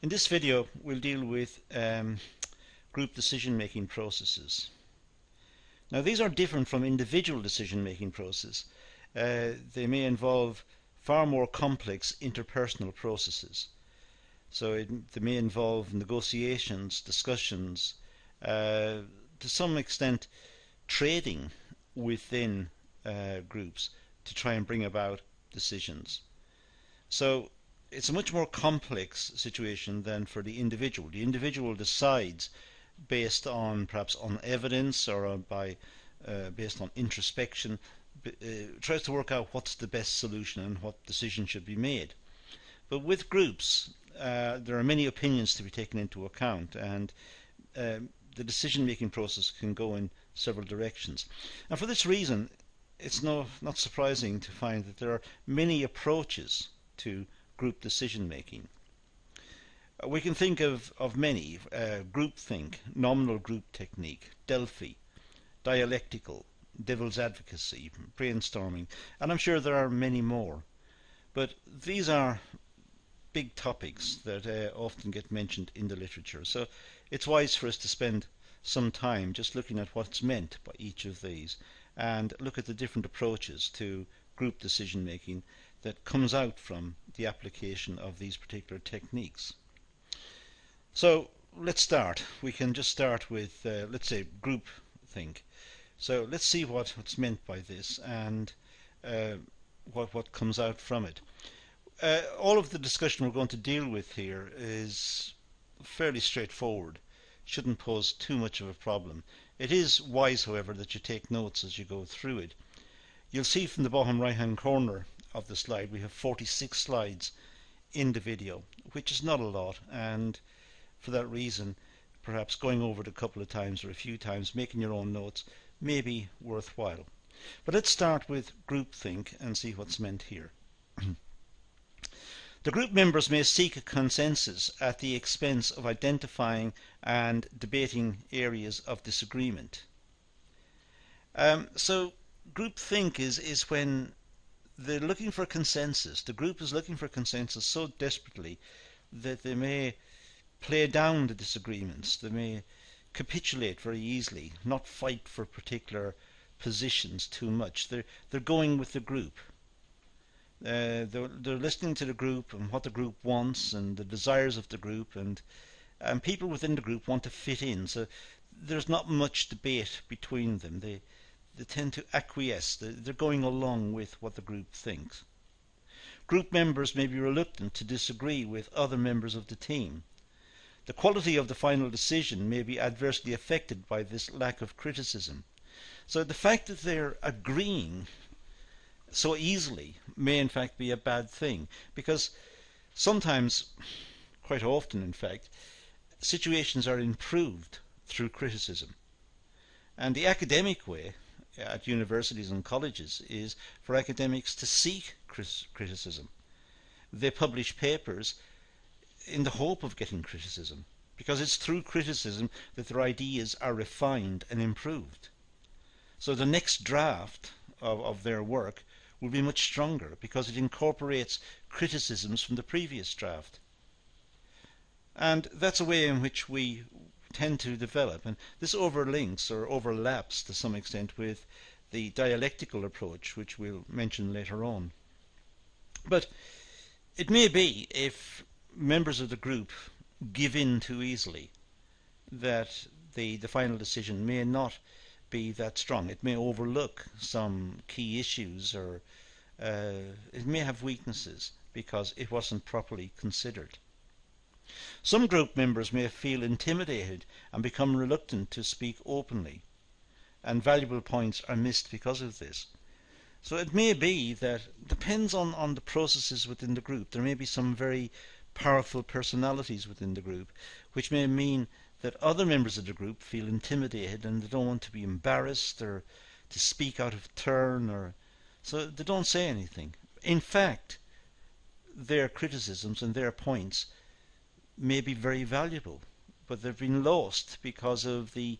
In this video we'll deal with group decision-making processes. Now these are different from individual decision-making processes. They may involve far more complex interpersonal processes. So they may involve negotiations, discussions, to some extent trading within groups to try and bring about decisions. So it's a much more complex situation than for the individual. The individual decides based on perhaps on evidence or based on introspection, tries to work out what's the best solution and what decision should be made. But with groups, there are many opinions to be taken into account, and the decision-making process can go in several directions. And for this reason, it's not surprising to find that there are many approaches to group decision-making. We can think of many: Groupthink, Nominal group technique, Delphi, Dialectical, Devil's advocacy, Brainstorming, and I'm sure there are many more. But these are big topics that often get mentioned in the literature, so it's wise for us to spend some time just looking at what's meant by each of these and look at the different approaches to group decision making that comes out from the application of these particular techniques. So let's start. We can just start with let's say groupthink. So let's see what's meant by this and what comes out from it. All of the discussion we're going to deal with here is fairly straightforward. Shouldn't pose too much of a problem. It is wise, however, that you take notes as you go through it. You'll see from the bottom right hand corner of the slide we have 46 slides in the video, which is not a lot, and for that reason perhaps going over it a couple of times or a few times, making your own notes, may be worthwhile. But let's start with groupthink and see what's meant here. The group members may seek a consensus at the expense of identifying and debating areas of disagreement. So groupthink is when they're looking for consensus. The group is looking for consensus so desperately that they may play down the disagreements. They may capitulate very easily, not fight for particular positions too much. They're going with the group. They're listening to the group and what the group wants and the desires of the group, and people within the group want to fit in. So there's not much debate between them. They tend to acquiesce. They're going along with what the group thinks. Group members may be reluctant to disagree with other members of the team. The quality of the final decision may be adversely affected by this lack of criticism. So the fact that they're agreeing so easily may in fact be a bad thing, because sometimes, quite often in fact, situations are improved through criticism. And the academic way at universities and colleges is for academics to seek criticism. They publish papers in the hope of getting criticism, because it's through criticism that their ideas are refined and improved. So the next draft of their work will be much stronger because it incorporates criticisms from the previous draft. And that's a way in which we tend to develop, and this overlinks or overlaps to some extent with the dialectical approach, which we'll mention later on. But it may be, if members of the group give in too easily, that the final decision may not be that strong. It may overlook some key issues, or it may have weaknesses because it wasn't properly considered. Some group members may feel intimidated and become reluctant to speak openly, and valuable points are missed because of this. So it may be that, depends on the processes within the group. There may be some very powerful personalities within the group, which may mean that other members of the group feel intimidated and they don't want to be embarrassed or to speak out of turn, or so they don't say anything. In fact, their criticisms and their points may be very valuable, but they've been lost because of the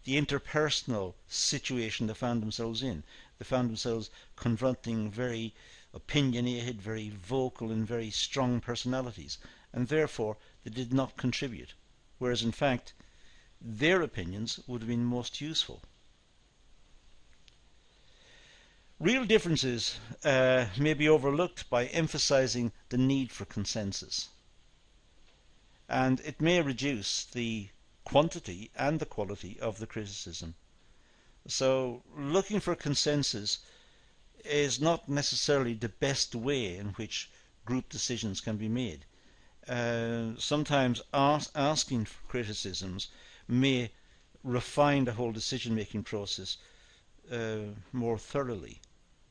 interpersonal situation they found themselves in. They found themselves confronting very opinionated, very vocal and very strong personalities, and therefore they did not contribute, whereas in fact their opinions would have been most useful. Real differences may be overlooked by emphasizing the need for consensus, and it may reduce the quantity and the quality of the criticism. So looking for consensus is not necessarily the best way in which group decisions can be made. Sometimes asking for criticisms may refine the whole decision-making process more thoroughly,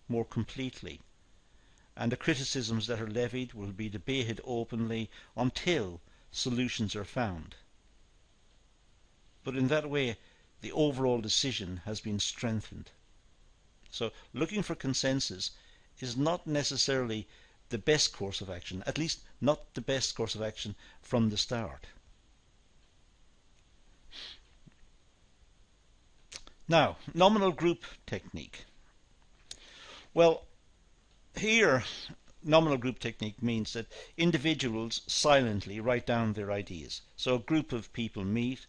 more completely, and the criticisms that are levied will be debated openly until solutions are found. But in that way, the overall decision has been strengthened. So looking for consensus is not necessarily the best course of action, at least not the best course of action from the start. Now, nominal group technique. Well, here nominal group technique means that individuals silently write down their ideas. So a group of people meet,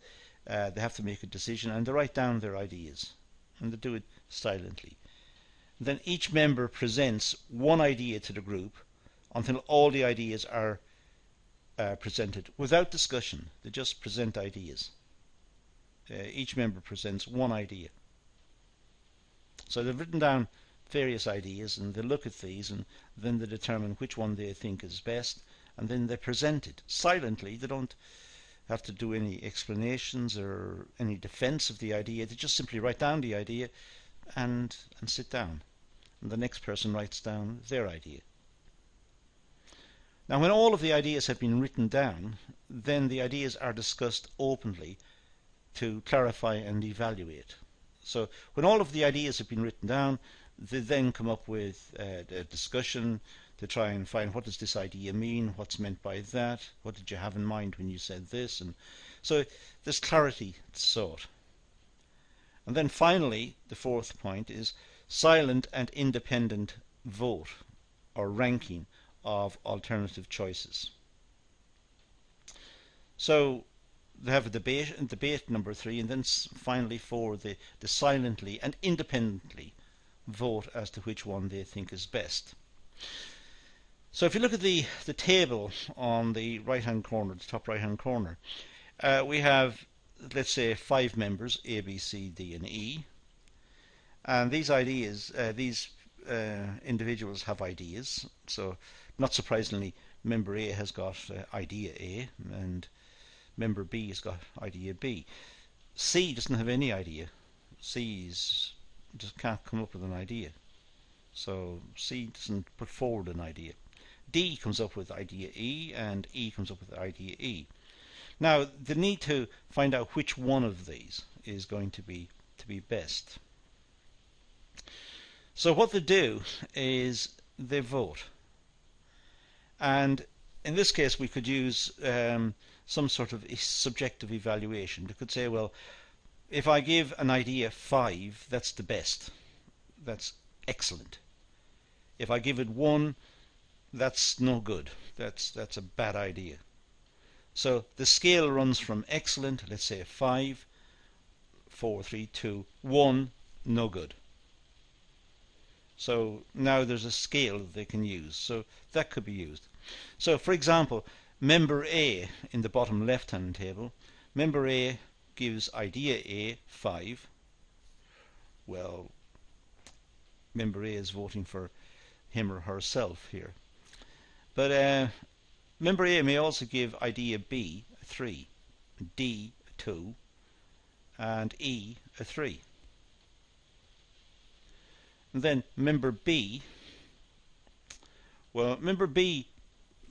they have to make a decision, and they write down their ideas, and they do it silently. Then each member presents one idea to the group until all the ideas are presented without discussion. They just present ideas. Each member presents one idea. So they've written down various ideas, and they look at these, and then they determine which one they think is best, and then they present it silently. They don't have to do any explanations or any defense of the idea. They just simply write down the idea and sit down, and the next person writes down their idea. Now, when all of the ideas have been written down, then the ideas are discussed openly to clarify and evaluate. So when all of the ideas have been written down, they then come up with a discussion to try and find, what does this idea mean, what's meant by that, what did you have in mind when you said this, and so there's clarity sought. And then finally, the fourth point is silent and independent vote or ranking of alternative choices. So they have a debate number 3, and then finally 4, the silently and independently vote as to which one they think is best. So if you look at the table on the right hand corner, the top right hand corner, we have, let's say, 5 members, A, B, C, D and E, and these ideas, these individuals have ideas. So not surprisingly, member A has got idea A, and member B has got idea B. C doesn't have any idea. C just can't come up with an idea. So C doesn't put forward an idea. D comes up with idea E, and E comes up with idea E. Now they need to find out which one of these is going to be best. So what they do is they vote, and in this case we could use some sort of subjective evaluation. We could say, well, if I give an idea 5, that's the best, that's excellent. If I give it 1, that's no good, that's a bad idea. So the scale runs from excellent, let's say 5, 4, 3, 2, 1, no good. So now there's a scale that they can use, so that could be used. So for example, member A in the bottom left hand table, member A gives idea A 5. Well, member A is voting for him or herself here. But member A may also give idea B a 3, D a 2, and E a 3. And then member B, well, member B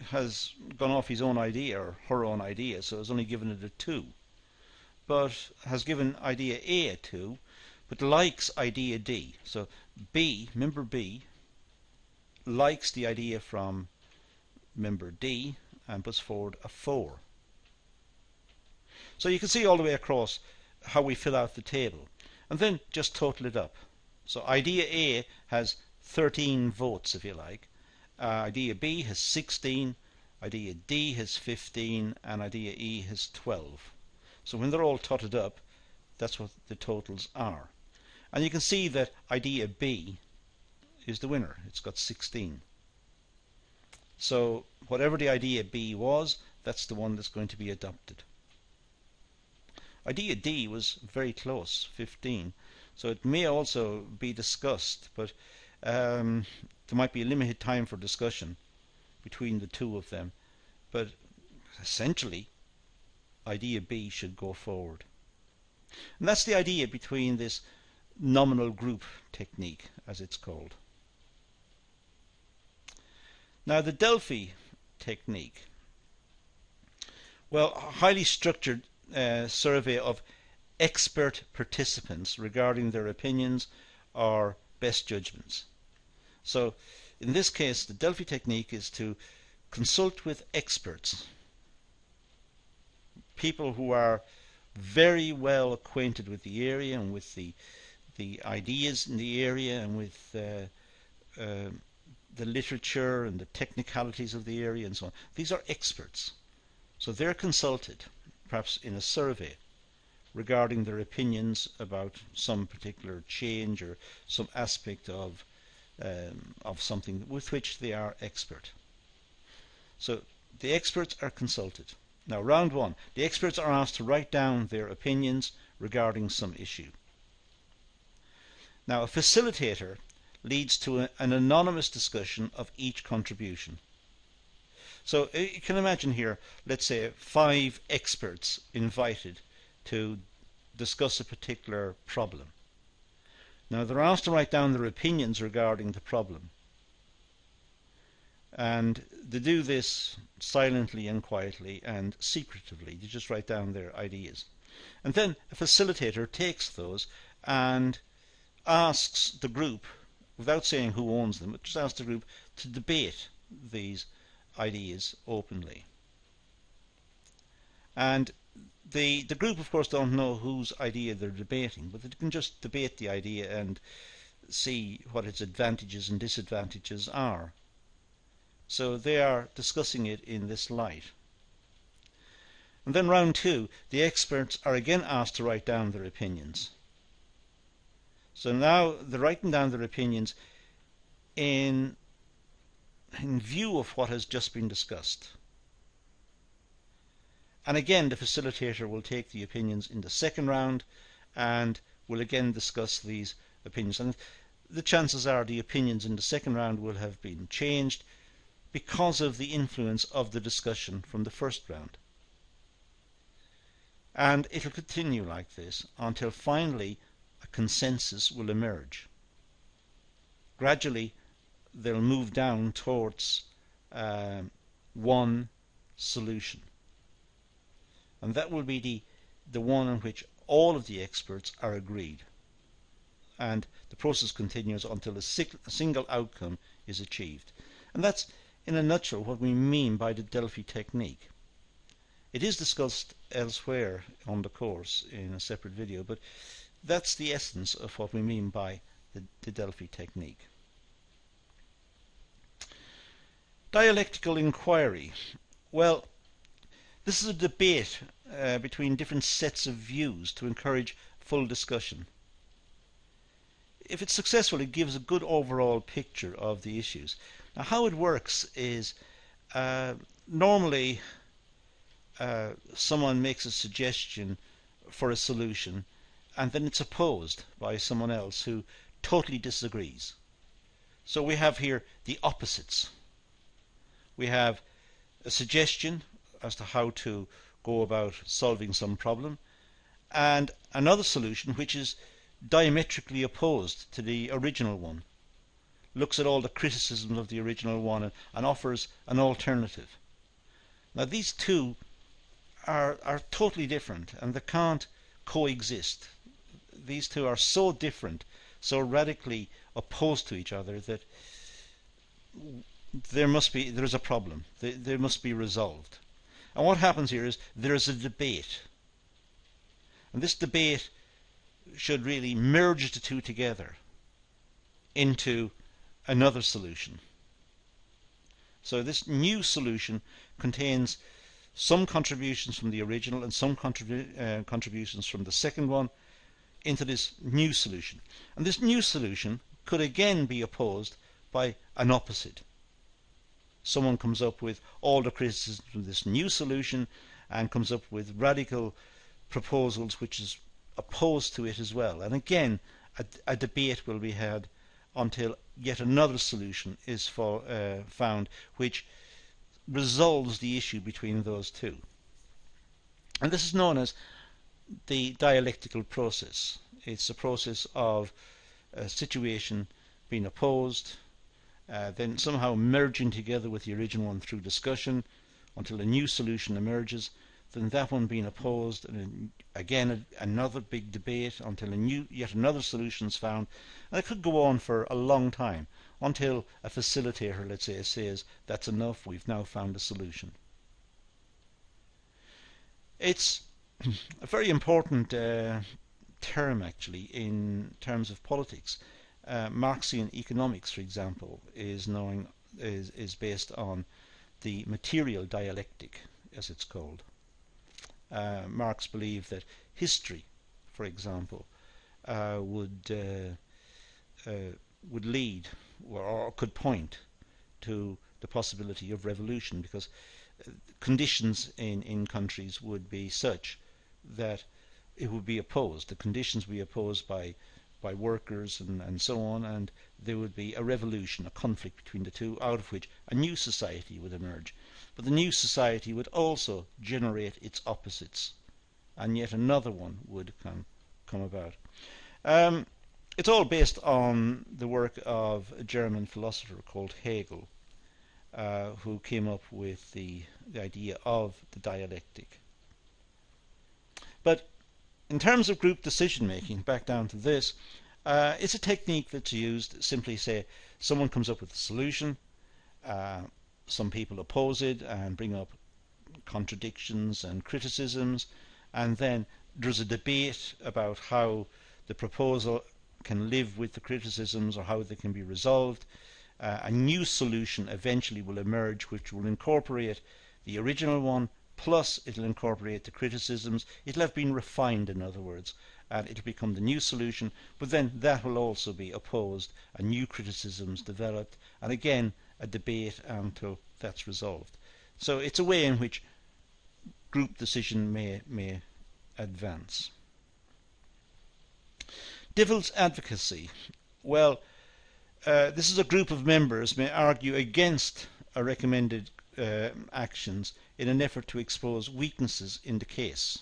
has gone off his own idea or her own idea, so has only given it a 2, but has given idea A a 2, but likes idea D. So B, member B, likes the idea from member D and puts forward a 4. So you can see all the way across how we fill out the table, and then just total it up. So idea A has 13 votes, if you like. Idea B has 16. idea D has 15, and idea E has 12. So when they're all totted up, that's what the totals are. And you can see that idea B is the winner. It's got 16. So whatever the idea B was, that's the one that's going to be adopted. Idea D was very close, 15. So it may also be discussed, but there might be a limited time for discussion between the two of them. But essentially, idea B should go forward. And that's the idea between this nominal group technique, as it's called. Now the Delphi technique. Well, a highly structured survey of expert participants regarding their opinions or best judgments. So in this case, the Delphi technique is to consult with experts, people who are very well acquainted with the area and with the ideas in the area and with the literature and the technicalities of the area and so on. These are experts. So they're consulted, perhaps in a survey, regarding their opinions about some particular change or some aspect of something with which they are expert. So the experts are consulted. Now, round one, the experts are asked to write down their opinions regarding some issue. Now, a facilitator leads to an anonymous discussion of each contribution. So you can imagine here, let's say 5 experts invited to discuss a particular problem. Now they're asked to write down their opinions regarding the problem. And they do this silently and quietly and secretively. They just write down their ideas. And then a facilitator takes those and asks the group, without saying who owns them, but just asks the group to debate these ideas openly. And the group, of course, don't know whose idea they're debating, but they can just debate the idea and see what its advantages and disadvantages are. So they are discussing it in this light. And then round 2, the experts are again asked to write down their opinions. So now they're writing down their opinions in view of what has just been discussed. And again, the facilitator will take the opinions in the second round and will again discuss these opinions. And the chances are the opinions in the second round will have been changed because of the influence of the discussion from the first round. And it'll continue like this until finally a consensus will emerge. Gradually, they'll move down towards one solution. And that will be the one on which all of the experts are agreed. And the process continues until a single outcome is achieved. And that's, in a nutshell, what we mean by the Delphi technique. It is discussed elsewhere on the course in a separate video, but that's the essence of what we mean by the Delphi technique. Dialectical inquiry. Well, this is a debate between different sets of views to encourage full discussion. If it's successful, it gives a good overall picture of the issues. Now, how it works is normally someone makes a suggestion for a solution and then it's opposed by someone else who totally disagrees. So we have here the opposites. We have a suggestion as to how to go about solving some problem, and another solution which is diametrically opposed to the original one, looks at all the criticisms of the original one and offers an alternative. Now these two are totally different and they can't coexist. These two are so different, so radically opposed to each other that there's a problem. They must be resolved. And what happens here is there is a debate. And this debate should really merge the two together into another solution. So this new solution contains some contributions from the original and some contributions from the second one into this new solution. And this new solution could again be opposed by an opposite. Someone comes up with all the criticisms of this new solution and comes up with radical proposals which is opposed to it as well. And again, a debate will be had until yet another solution is found which resolves the issue between those two. And this is known as the dialectical process. It's a process of a situation being opposed, then somehow merging together with the original one through discussion until a new solution emerges, then that one being opposed, and again another big debate until yet another solution is found. And it could go on for a long time until a facilitator, let's say, says that's enough, we've now found a solution. It's a very important term actually in terms of politics. Marxian economics, for example, is based on the material dialectic, as it's called. Marx believed that history, for example, would lead or could point to the possibility of revolution, because conditions in countries would be such that it would be opposed. The conditions would be opposed by workers and so on, and there would be a revolution, a conflict between the two, out of which a new society would emerge. But the new society would also generate its opposites, and yet another one would come about. It's all based on the work of a German philosopher called Hegel, who came up with the idea of the dialectic. But in terms of group decision making, back down to this, it's a technique that's used. Simply say someone comes up with a solution, some people oppose it and bring up contradictions and criticisms, and then there's a debate about how the proposal can live with the criticisms or how they can be resolved. A new solution eventually will emerge which will incorporate the original one, plus it'll incorporate the criticisms. It'll have been refined, in other words, and it'll become the new solution, but then that will also be opposed and new criticisms developed, and again a debate until that's resolved. So it's a way in which group decision may advance. Devil's advocacy. Well, this is a group of members may argue against a recommended actions in an effort to expose weaknesses in the case.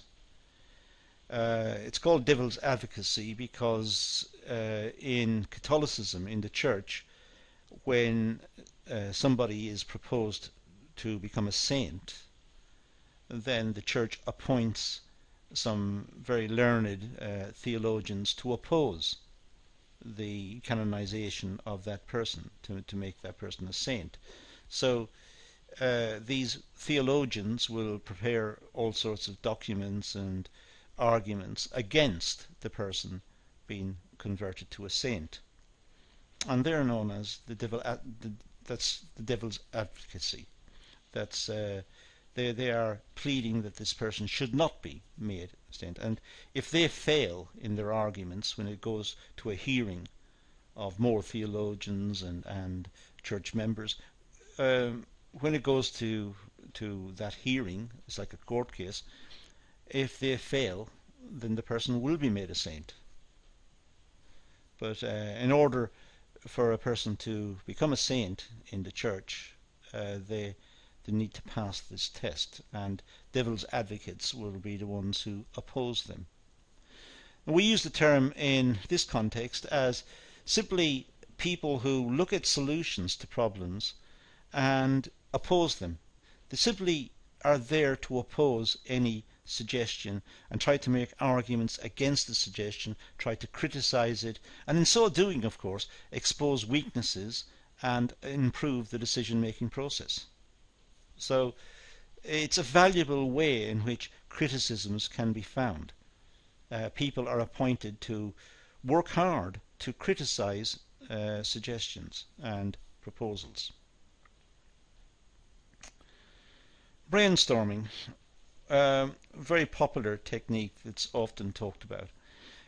It's called devil's advocacy because in Catholicism, in the church, when somebody is proposed to become a saint, then the church appoints some very learned theologians to oppose the canonization of that person, to make that person a saint. So these theologians will prepare all sorts of documents and arguments against the person being converted to a saint, and they're known as that's the devil's advocacy. That's they are pleading that this person should not be made a saint, and if they fail in their arguments when it goes to a hearing of more theologians and church members, when it goes to that hearing, it's like a court case. If they fail, then the person will be made a saint. But in order for a person to become a saint in the church, they need to pass this test, and devil's advocates will be the ones who oppose them. And we use the term in this context as simply people who look at solutions to problems and oppose them. They simply are there to oppose any suggestion and try to make arguments against the suggestion, try to criticize it, and in so doing, of course, expose weaknesses and improve the decision-making process. So it's a valuable way in which criticisms can be found. People are appointed to work hard to criticize suggestions and proposals. Brainstorming, very popular technique that's often talked about.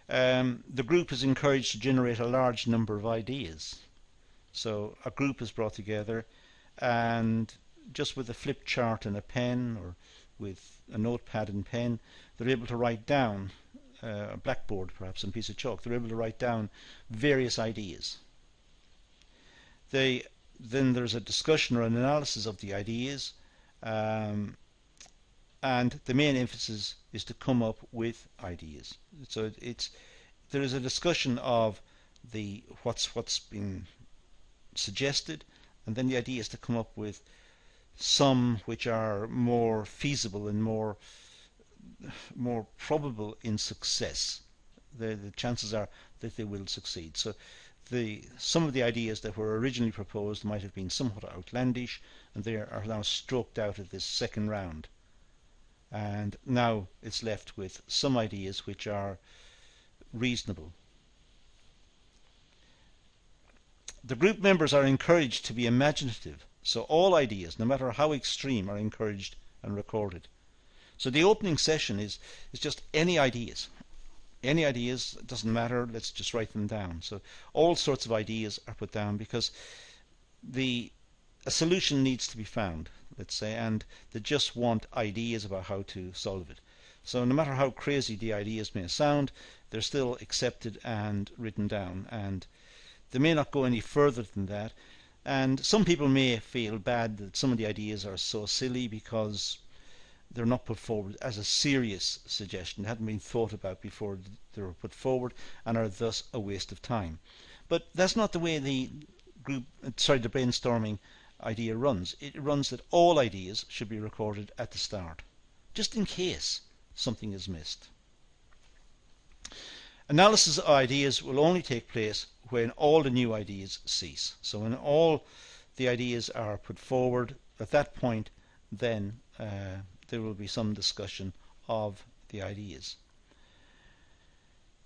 The group is encouraged to generate a large number of ideas. So a group is brought together, and just with a flip chart and a pen, or with a notepad and pen, they're able to write down, a blackboard perhaps, and a piece of chalk, they're able to write down various ideas. Then there's a discussion or an analysis of the ideas, and the main emphasis is to come up with ideas. So there is a discussion of what's been suggested, and then the idea is to come up with some which are more feasible and more probable in success. The chances are that they will succeed. So some of the ideas that were originally proposed might have been somewhat outlandish, and they are now stroked out of this second round. And now it's left with some ideas which are reasonable. The group members are encouraged to be imaginative, so all ideas, no matter how extreme, are encouraged and recorded. So the opening session is just any ideas. Any ideas, it doesn't matter, let's just write them down. So all sorts of ideas are put down because a solution needs to be found, let's say, and they just want ideas about how to solve it. So no matter how crazy the ideas may sound, they're still accepted and written down, and they may not go any further than that. And some people may feel bad that some of the ideas are so silly because they're not put forward as a serious suggestion. They hadn't been thought about before they were put forward and are thus a waste of time. But that's not the way the brainstorming idea runs. It runs that all ideas should be recorded at the start, just in case something is missed. Analysis of ideas will only take place when all the new ideas cease. So when all the ideas are put forward, at that point then there will be some discussion of the ideas.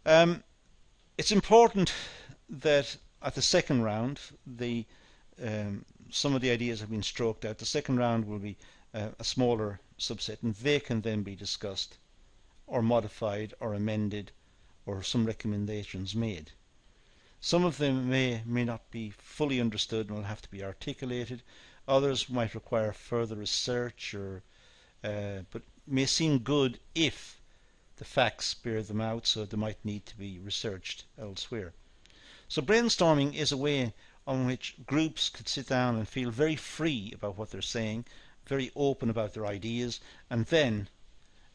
It's important that at the second round some of the ideas have been stroked out. The second round will be a smaller subset, and they can then be discussed or modified or amended, or some recommendations made. Some of them may not be fully understood and will have to be articulated. Others might require further research, but may seem good if the facts bear them out, so they might need to be researched elsewhere. So brainstorming is a way on which groups could sit down and feel very free about what they're saying, very open about their ideas, and then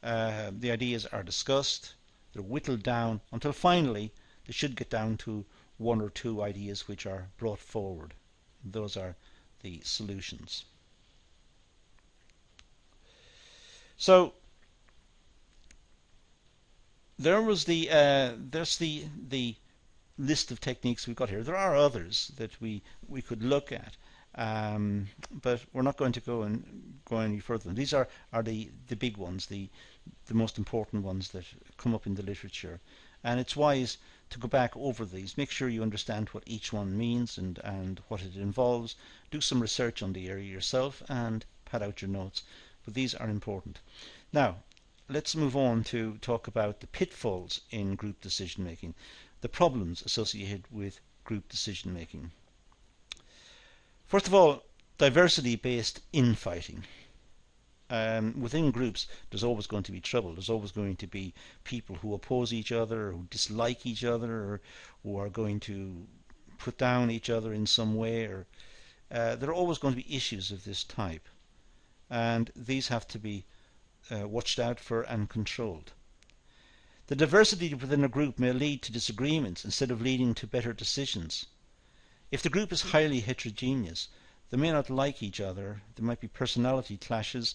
the ideas are discussed, they're whittled down until finally they should get down to one or two ideas which are brought forward. Those are the solutions. So there's the list of techniques we've got here. There are others that we could look at, but we're not going to go any further. These are the big ones, the most important ones that come up in the literature, and it's wise to go back over these, make sure you understand what each one means and what it involves. Do some research on the area yourself and pad out your notes, but these are important. Now let's move on to talk about the pitfalls in group decision making, the problems associated with group decision making. First of all, diversity-based infighting. Within groups there's always going to be trouble. There's always going to be people who oppose each other, or who dislike each other, or who are going to put down each other in some way, or there are always going to be issues of this type, and these have to be watched out for and controlled. The diversity within a group may lead to disagreements instead of leading to better decisions. If the group is highly heterogeneous, they may not like each other, there might be personality clashes,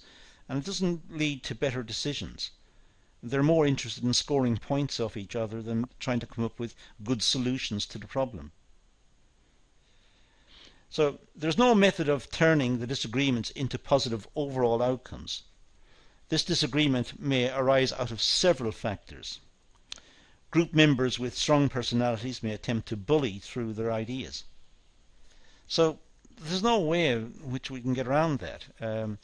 and it doesn't lead to better decisions. They're more interested in scoring points off each other than trying to come up with good solutions to the problem. So there's no method of turning the disagreements into positive overall outcomes. This disagreement may arise out of several factors. Group members with strong personalities may attempt to bully through their ideas. So there's no way in which we can get around that.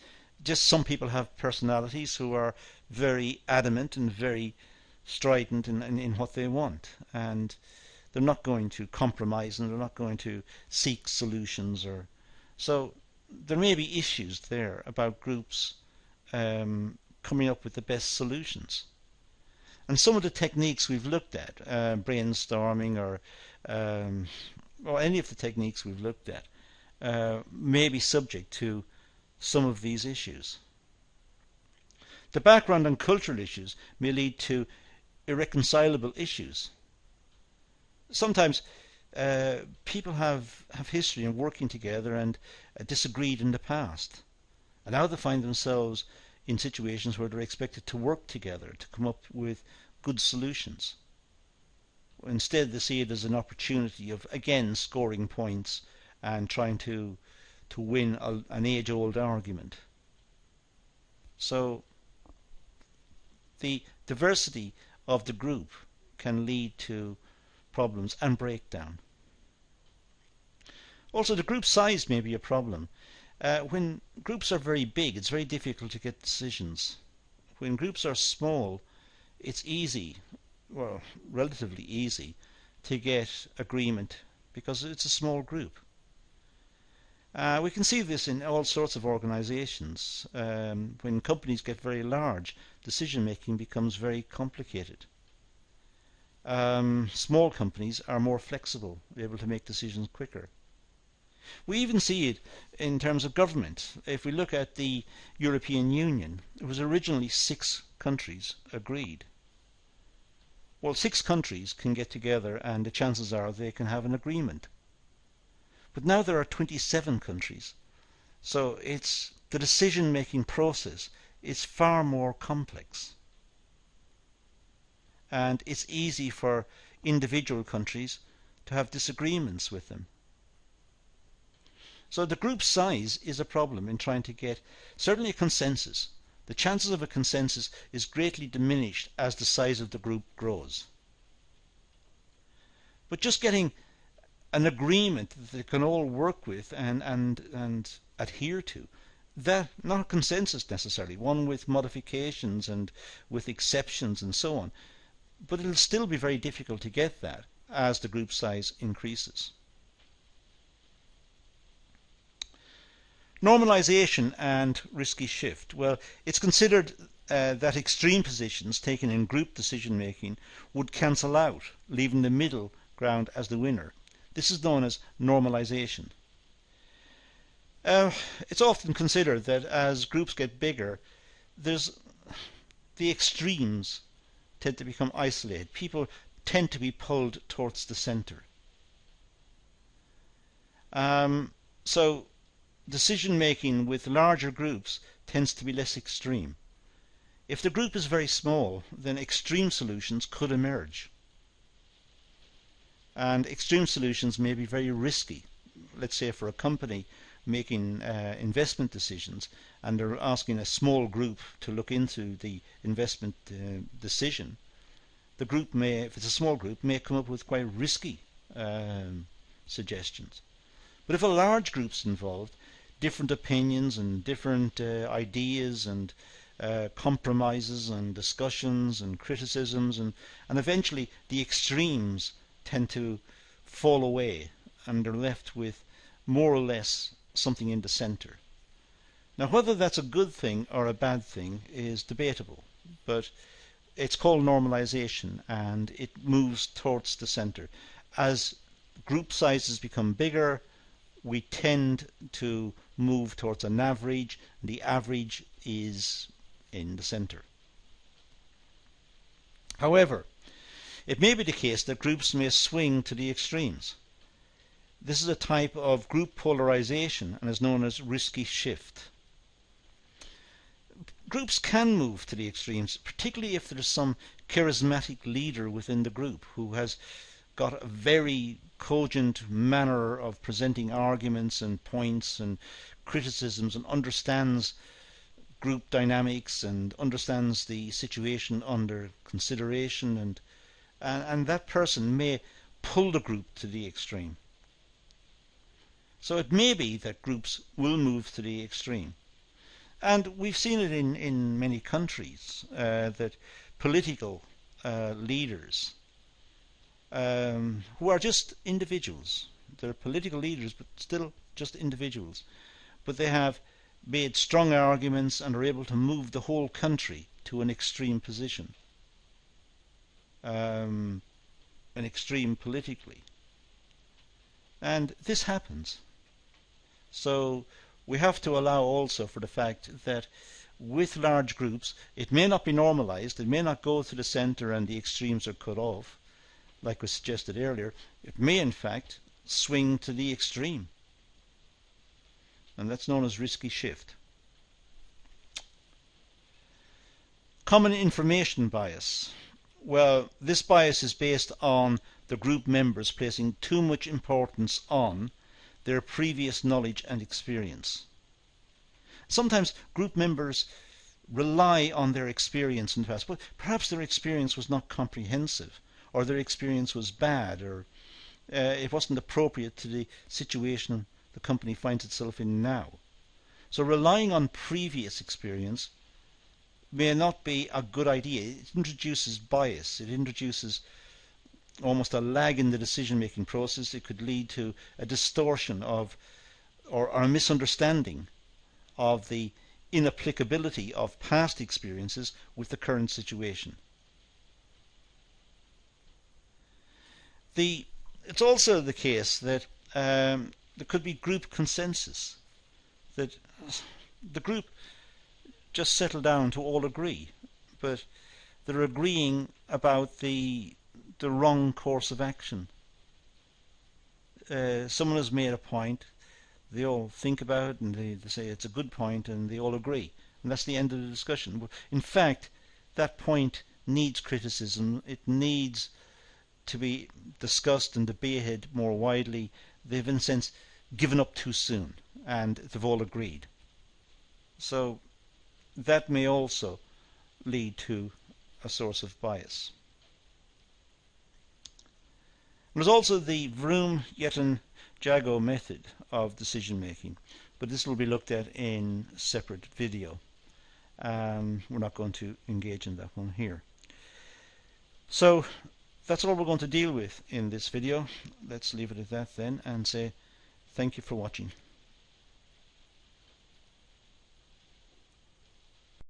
just some people have personalities who are very adamant and very strident in what they want, and they're not going to compromise, and they're not going to seek solutions. Or so there may be issues there about groups coming up with the best solutions. And some of the techniques we've looked at, brainstorming or any of the techniques we've looked at, may be subject to some of these issues. The background and cultural issues may lead to irreconcilable issues. Sometimes people have history in working together and disagreed in the past, and now they find themselves in situations where they're expected to work together to come up with good solutions. Instead, they see it as an opportunity of, again, scoring points and trying to win an age-old argument. So the diversity of the group can lead to problems and breakdown. Also, the group size may be a problem. When groups are very big, it's very difficult to get decisions. When groups are small, it's easy, well, relatively easy, to get agreement because it's a small group. We can see this in all sorts of organizations. When companies get very large, decision making becomes very complicated. Small companies are more flexible, able to make decisions quicker. We even see it in terms of government. If we look at the European Union, it was originally 6 countries agreed. Well, 6 countries can get together and the chances are they can have an agreement. But now there are 27 countries, so the decision-making process is far more complex. And it's easy for individual countries to have disagreements with them. So the group size is a problem in trying to get certainly a consensus. The chances of a consensus is greatly diminished as the size of the group grows. But just getting an agreement that they can all work with and adhere to, that not a consensus necessarily, one with modifications and with exceptions and so on, but it'll still be very difficult to get that as the group size increases. Normalization and risky shift. Well, it's considered that extreme positions taken in group decision making would cancel out, leaving the middle ground as the winner. This is known as normalization. It's often considered that as groups get bigger, the extremes tend to become isolated. People tend to be pulled towards the center. So decision making with larger groups tends to be less extreme. If the group is very small, then extreme solutions could emerge. And extreme solutions may be very risky. Let's say for a company making investment decisions and they're asking a small group to look into the investment decision, the group may, if it's a small group, may come up with quite risky suggestions. But if a large group's involved, different opinions and different ideas and compromises and discussions and criticisms and eventually the extremes tend to fall away and they're left with more or less something in the center. Now whether that's a good thing or a bad thing is debatable, but it's called normalization and it moves towards the center. As group sizes become bigger, we tend to move towards an average, and the average is in the center. However, it may be the case that groups may swing to the extremes. This is a type of group polarization and is known as risky shift. Groups can move to the extremes, particularly if there is some charismatic leader within the group who has got a very cogent manner of presenting arguments and points and criticisms and understands group dynamics and understands the situation under consideration, and that person may pull the group to the extreme. So it may be that groups will move to the extreme. And we've seen it in many countries that political leaders who are just individuals, they're political leaders but still just individuals, but they have made strong arguments and are able to move the whole country to an extreme position, an extreme politically. And this happens. So we have to allow also for the fact that with large groups, it may not be normalized, it may not go to the center and the extremes are cut off, like was suggested earlier. It may in fact swing to the extreme. And that's known as risky shift. Common information bias. Well, this bias is based on the group members placing too much importance on their previous knowledge and experience. Sometimes group members rely on their experience in the past, but perhaps their experience was not comprehensive, or their experience was bad, or it wasn't appropriate to the situation the company finds itself in now. So relying on previous experience may not be a good idea. It introduces bias. It introduces almost a lag in the decision-making process. It could lead to a distortion of or a misunderstanding of the inapplicability of past experiences with the current situation. It's also the case that there could be group consensus, that the group just settle down to all agree, but they're agreeing about the wrong course of action. Someone has made a point, they all think about it and they say it's a good point and they all agree, and that's the end of the discussion. In fact, that point needs criticism, it needs to be discussed and debated more widely. They've in a sense given up too soon and they've all agreed. So that may also lead to a source of bias. There's also the Vroom-Yetton-Jago method of decision making, but this will be looked at in a separate video. We're not going to engage in that one here. So that's all we're going to deal with in this video. Let's leave it at that then and say thank you for watching.